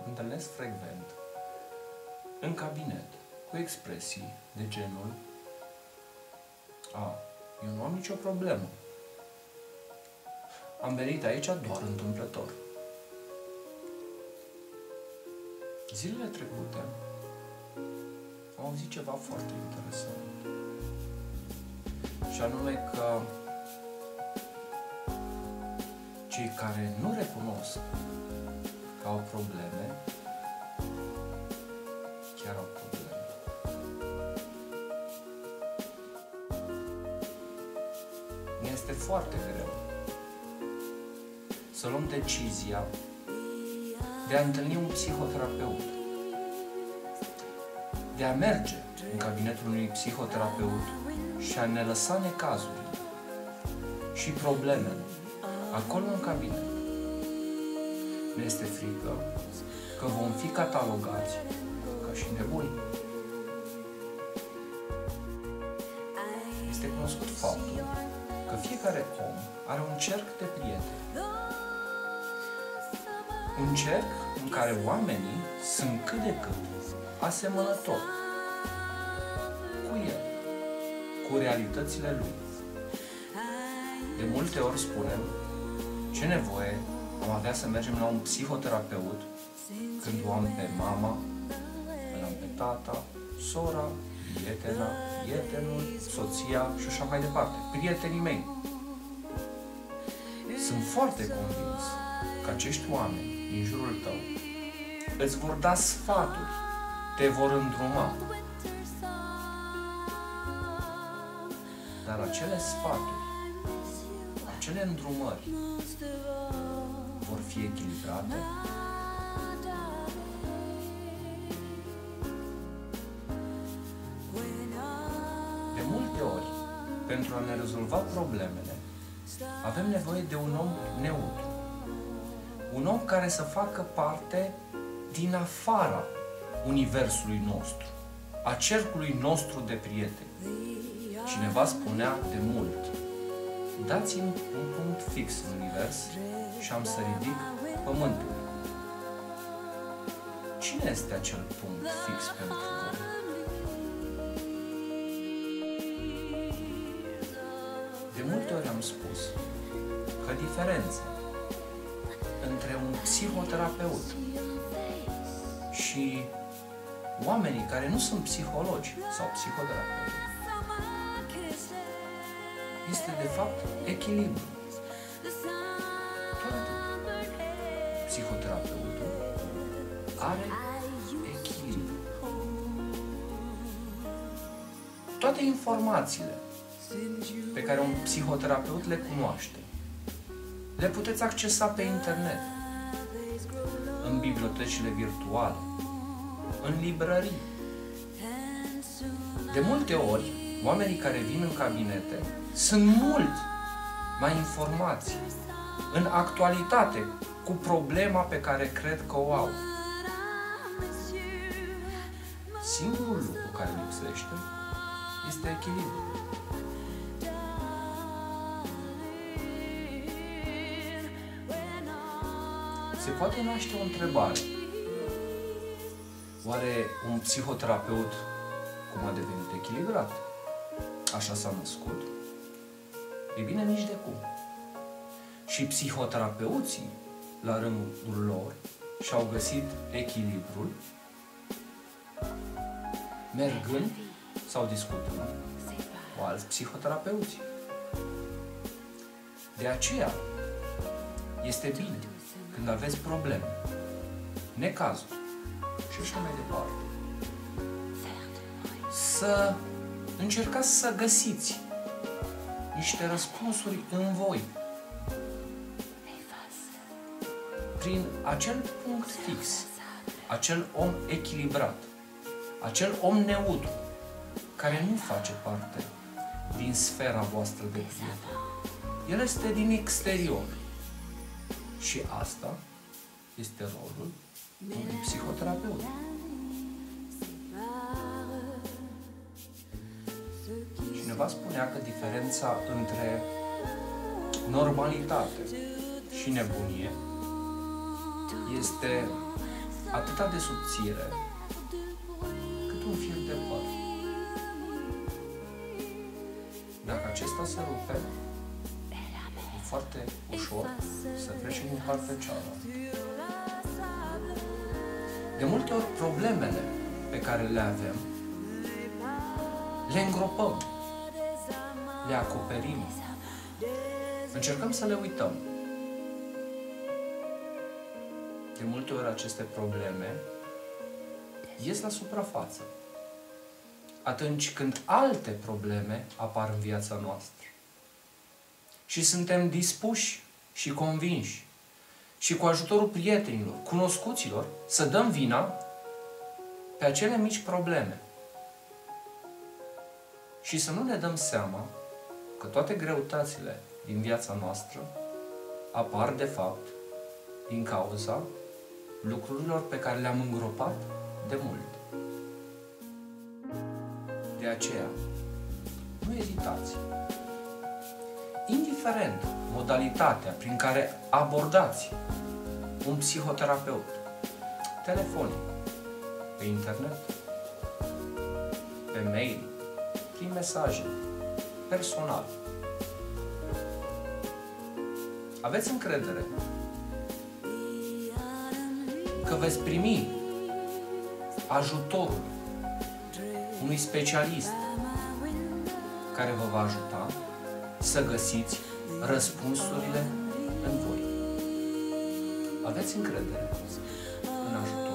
întâlnesc frecvent în cabinet cu expresii de genul: eu nu am nicio problemă. Am venit aici doar întâmplător. Zilele trecute am auzit ceva foarte interesant. Și anume că cei care nu recunosc că au probleme, chiar au probleme. Ne este foarte greu să luăm decizia de a întâlni un psihoterapeut, de a merge în cabinetul unui psihoterapeut și a ne lăsa necazurile și problemele acolo în cabinet. Ne este frică că vom fi catalogați ca și nebuni. Este cunoscut faptul că fiecare om are un cerc de prieteni. Un cerc în care oamenii sunt cât de cât asemănători cu el, cu realitățile lui. De multe ori spunem: ce nevoie am avea să mergem la un psihoterapeut când o am pe mama, îl am pe tata, sora, prietena, prietenul, soția și așa mai departe, prietenii mei. Sunt foarte convins că acești oameni din jurul tău îți vor da sfaturi, te vor îndruma. Dar acele sfaturi, acele îndrumări vor fi echilibrate? De multe ori, pentru a ne rezolva problemele, avem nevoie de un om neutru. Un om care să facă parte din afara universului nostru, a cercului nostru de prieteni. Cineva spunea de mult: dați-mi un punct fix în univers și am să ridic pământul. Cine este acel punct fix pentru voi? De multe ori am spus că diferența între un psihoterapeut și oamenii care nu sunt psihologi sau psihoterapeuti este de fapt echilibru. Psihoterapeutul are echilibru. Toate informațiile pe care un psihoterapeut le cunoaște le puteți accesa pe internet, în bibliotecile virtuale, în librării. De multe ori, oamenii care vin în cabinete sunt mult mai informați în actualitate cu problema pe care cred că o au. Singurul lucru care lipsește este echilibru. Se poate naște o întrebare. Oare un psihoterapeut cum a devenit echilibrat? Așa s-a născut? E bine, nici de cum. Și psihoterapeuții, la rândul lor, și-au găsit echilibrul mergând sau discutând cu alți psihoterapeuți. De aceea este bine când aveți probleme, necazuri și așa mai departe, să încercați să găsiți niște răspunsuri în voi, prin acel punct fix, acel om echilibrat, acel om neutru, care nu face parte din sfera voastră de prieteni. El este din exterior. Și asta este rolul unui psihoterapeut. Cineva spunea că diferența între normalitate și nebunie este atâta de subțire cât un fir de păr. Dacă acesta se rupe, e foarte ușor să trecem din partea cealaltă. De multe ori, problemele pe care le avem, le îngropăm, le acoperim, încercăm să le uităm. De multe ori aceste probleme ies la suprafață atunci când alte probleme apar în viața noastră. Și suntem dispuși și convinși și cu ajutorul prietenilor, cunoscuților, să dăm vina pe acele mici probleme. Și să nu ne dăm seama că toate greutățile din viața noastră apar, de fapt, din cauza lucrurilor pe care le-am îngropat de mult. De aceea, nu ezitați. Indiferent modalitatea prin care abordați un psihoterapeut, telefonic, pe internet, pe mail, prin mesaje, personal, aveți încredere că veți primi ajutorul unui specialist care vă va ajuta să găsiți răspunsurile în voi. Aveți încredere în ajutor.